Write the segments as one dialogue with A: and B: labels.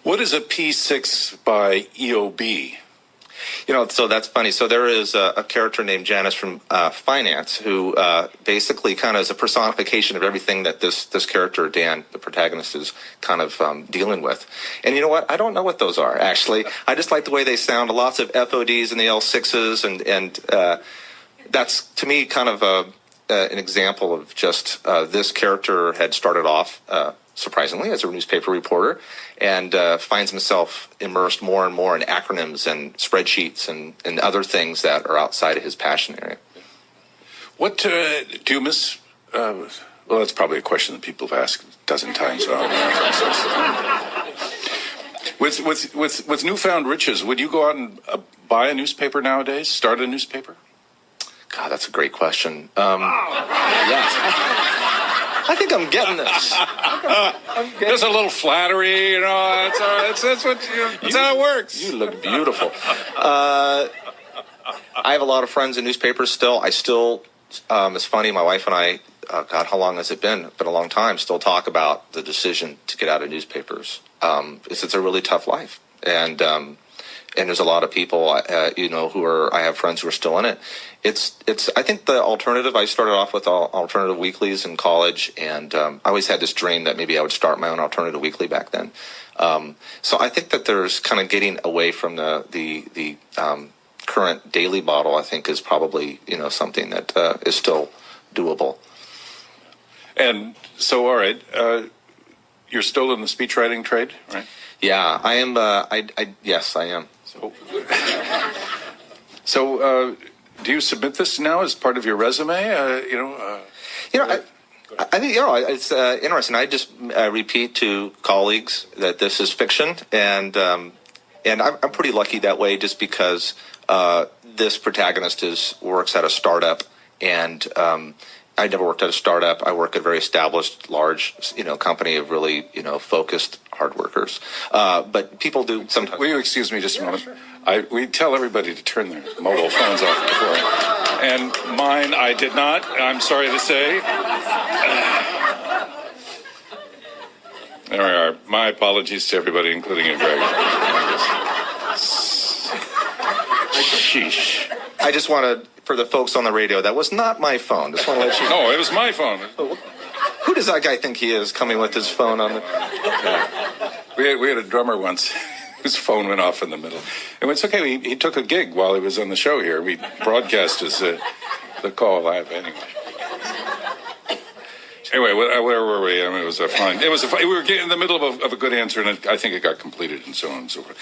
A: What is a P6 by EOB?
B: So that's funny. So there is a character named Janice from Finance who basically kind of is a personification of everything that this character, Dan, the protagonist, is kind of dealing with. And you know what? I don't know what those are, actually. I just like the way they sound. Lots of FODs and the L6s. And that's, to me, kind of an example of just this character had started off surprisingly, as a newspaper reporter, and finds himself immersed more and more in acronyms and spreadsheets and other things that are outside of his passion area.
A: What do you miss? Well, that's probably a question that people have asked a dozen times. With newfound riches, would you go out and buy a newspaper nowadays? Start a newspaper?
B: God, that's a great question. Yes. I think I'm getting this.
A: There's a little flattery, That's what that's how it works.
B: You look beautiful. I have a lot of friends in newspapers still. It's funny. My wife and I, God, how long has it been? It's been a long time. Still talk about the decision to get out of newspapers. It's a really tough life, and there's a lot of people, I have friends who are still in it. I think the alternative, I started off with alternative weeklies in college, and I always had this dream that maybe I would start my own alternative weekly back then. So I think that there's kind of getting away from the current daily model, I think, is probably, something that is still doable.
A: And so, all right, you're still in the speechwriting trade, right?
B: Yeah, I am. Yes, I am.
A: So, do you submit this now as part of your resume?
B: I think it's interesting. I just repeat to colleagues that this is fiction, and I'm pretty lucky that way, just because this protagonist works at a startup, and I never worked at a startup. I work at a very established, large, company of really, focused hard workers. But people do sometimes.
A: Will you excuse me just a moment? We tell everybody to turn their mobile phones off before. And mine, I did not. I'm sorry to say. There we are. My apologies to everybody, including you, Greg. Sheesh.
B: I just wanted, for the folks on the radio, that was not my phone. Just want to let you know.
A: No, it was my phone.
B: Who does that guy think he is, coming with his phone on the...
A: We had a drummer once whose phone went off in the middle. And it's okay, he took a gig while he was on the show here. We broadcast the call live anyway. Anyway, where were we? I mean, it was fine. We were in the middle of a good answer, and I think it got completed, and so on and so forth.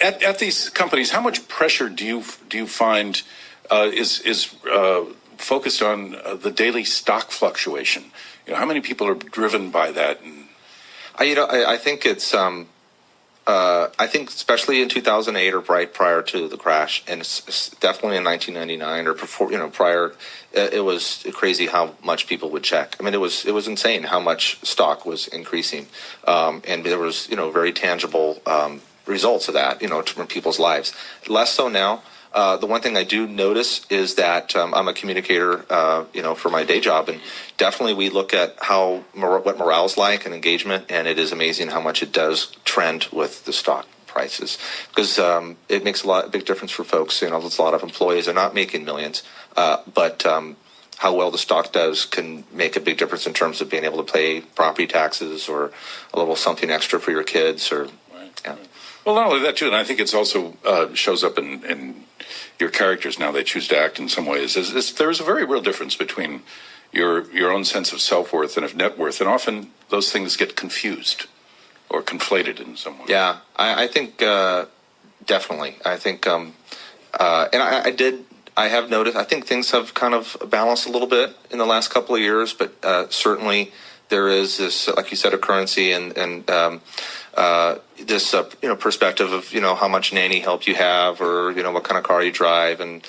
A: At these companies, how much pressure do you find is focused on the daily stock fluctuation? How many people are driven by that? And
B: I think it's I think especially in 2008 or right prior to the crash, and it's definitely in 1999 or before, prior, it was crazy how much people would check. I mean, it was insane how much stock was increasing, and there was very tangible results of that from people's lives. Less so now. The one thing I do notice is that I'm a communicator, for my day job, and definitely we look at what morale's like and engagement, and it is amazing how much it does trend with the stock prices, because it makes a big difference for folks. There's a lot of employees are not making millions, but how well the stock does can make a big difference in terms of being able to pay property taxes or a little something extra for your kids, or yeah.
A: Well, not only that too, and I think it's also shows up in your characters now. They choose to act in some ways. There's a very real difference between your own sense of self-worth and of net worth, and often those things get confused or conflated in some way.
B: Yeah, I think definitely. I think, and I have noticed. I think things have kind of balanced a little bit in the last couple of years, but certainly there is this, like you said, a currency and this perspective of how much nanny help you have, or what kind of car you drive, and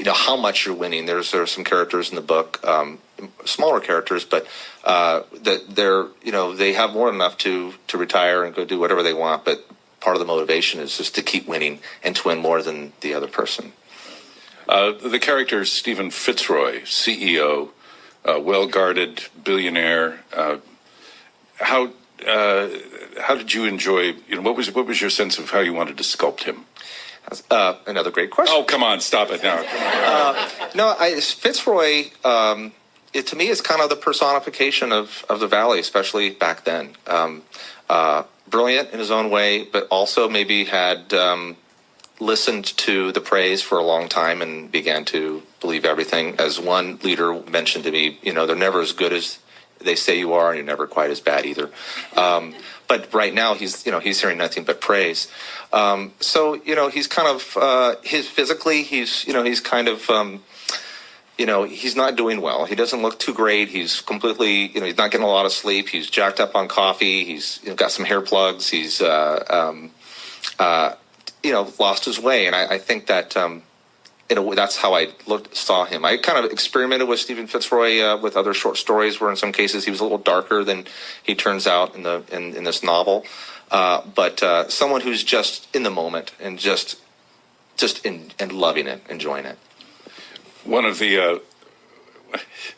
B: how much you're winning. There are some characters in the book, smaller characters, but that they have more than enough to retire and go do whatever they want. But part of the motivation is just to keep winning and to win more than the other person.
A: The character Stephen Fitzroy, CEO, well-guarded billionaire. How how did you enjoy? What was your sense of how you wanted to sculpt him?
B: Another great question.
A: Oh, come on, stop it now.
B: No, Fitzroy, to me, is kind of the personification of the Valley, especially back then. Brilliant in his own way, but also maybe had listened to the praise for a long time and began to believe everything. As one leader mentioned to me, they're never as good as they say you are, and you're never quite as bad either. But right now, he's hearing nothing but praise. So he's kind of physically, he's kind of. He's not doing well. He doesn't look too great. He's completely, he's not getting a lot of sleep. He's jacked up on coffee. He's got some hair plugs. He's, lost his way. And I think that, that's how I saw him. I kind of experimented with Stephen Fitzroy with other short stories, where in some cases he was a little darker than he turns out in this novel. But someone who's just in the moment and just loving it, enjoying it.
A: One of the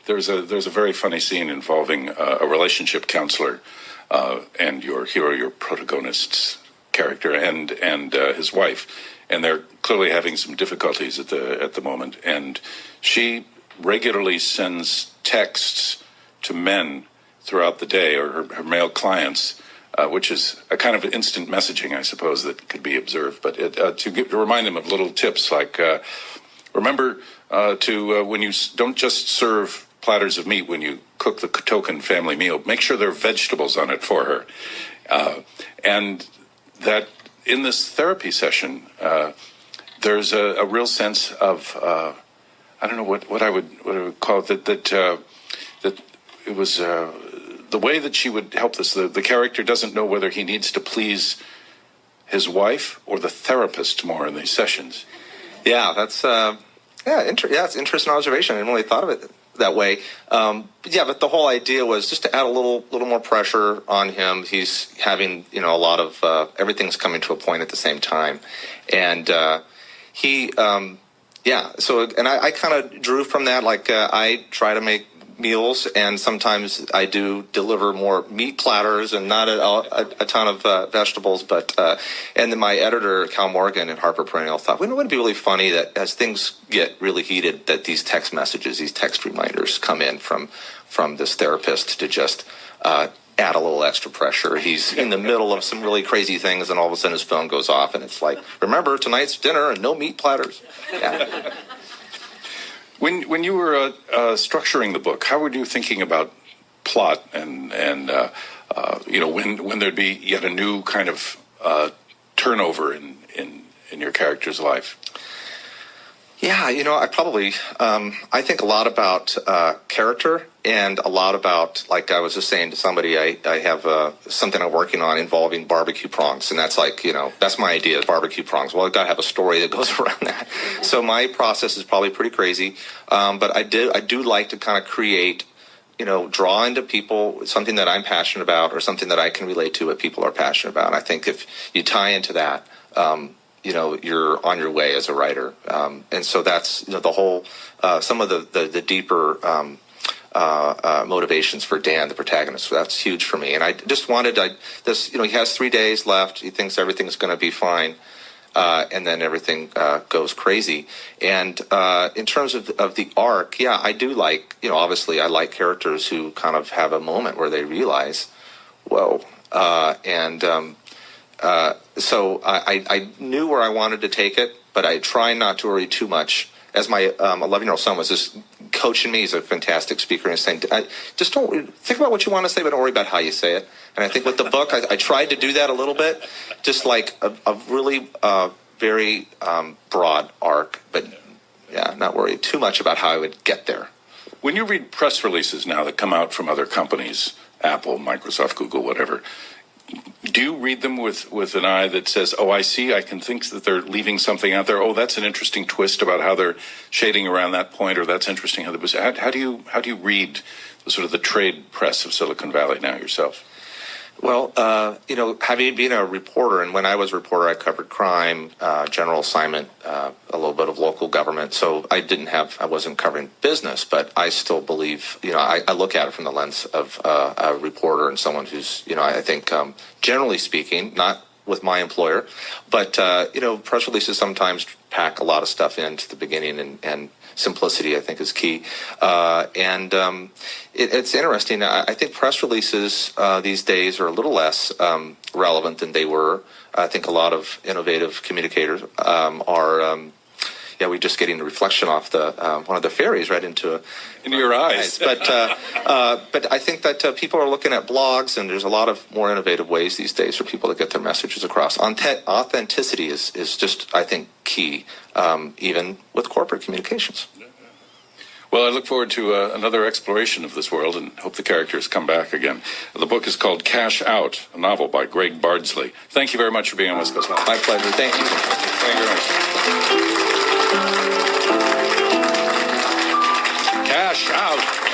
A: there's a very funny scene involving a relationship counselor and your hero, your protagonist's character, and his wife, and they're clearly having some difficulties at the moment. And she regularly sends texts to men throughout the day, or her male clients, which is a kind of instant messaging, I suppose, that could be observed. But to remind them of little tips like. Remember when you don't just serve platters of meat when you cook the token family meal, make sure there are vegetables on it for her. And that in this therapy session, there's a real sense of, I don't know what I would call it, that it was the way that she would help this. The character doesn't know whether he needs to please his wife or the therapist more in these sessions.
B: Yeah, that's it's interesting observation. I hadn't really thought of it that way. But the whole idea was just to add a little more pressure on him. He's having a lot of everything's coming to a point at the same time, and So I kind of drew from that. Like I try to make meals, and sometimes I do deliver more meat platters and not a ton of vegetables. But and then my editor Cal Morgan at Harper Perennial thought, wouldn't it be really funny that as things get really heated, that these text messages, these text reminders come in from this therapist to just add a little extra pressure. He's in the middle of some really crazy things, and all of a sudden his phone goes off, and it's like, remember tonight's dinner and no meat platters. Yeah.
A: When you were structuring the book, how were you thinking about plot and when there'd be yet a new kind of turnover in your character's life?
B: Yeah, I probably I think a lot about character, and a lot about, like I was just saying to somebody, I have something I'm working on involving barbecue prongs, and that's like, that's my idea, is barbecue prongs. Well, I've got to have a story that goes around that. So my process is probably pretty crazy, but I do like to kind of create, draw into people something that I'm passionate about, or something that I can relate to what people are passionate about. And I think if you tie into that, you're on your way as a writer. And so that's, the whole, some of the deeper motivations for Dan, the protagonist. So that's huge for me. And I just wanted, he has 3 days left. He thinks everything's going to be fine. And then everything goes crazy. And in terms of the arc, yeah, I do like, obviously I like characters who kind of have a moment where they realize, whoa. So I knew where I wanted to take it, but I try not to worry too much. As my 11-year-old son was just coaching me, he's a fantastic speaker, and saying, just don't think about what you want to say, but don't worry about how you say it. And I think with the book, I tried to do that a little bit, just like a really very broad arc, but yeah, not worry too much about how I would get there.
A: When you read press releases now that come out from other companies, Apple, Microsoft, Google, whatever, do you read them with an eye that says, oh, I see, I can think that they're leaving something out there. Oh, that's an interesting twist about how they're shading around that point, or that's interesting how how do you read the sort of the trade press of Silicon Valley now yourself?
B: Well, having been a reporter, and when I was a reporter, I covered crime, general assignment, a little bit of local government. So I wasn't covering business, but I still believe, I look at it from the lens of a reporter and someone who's, I think, generally speaking, not with my employer, but, press releases sometimes pack a lot of stuff into the beginning, and simplicity, I think, is key. It's interesting. I think press releases these days are a little less relevant than they were. I think a lot of innovative communicators we're just getting the reflection off the one of the ferries right into
A: your eyes.
B: But I think that people are looking at blogs, and there's a lot of more innovative ways these days for people to get their messages across. Authenticity is just, I think, key, even with corporate communications.
A: Well, I look forward to another exploration of this world and hope the characters come back again. The book is called Cash Out, a novel by Greg Bardsley. Thank you very much for being on West Coast Live.
B: My pleasure. Thank you.
A: Thank you very much. Cash Out.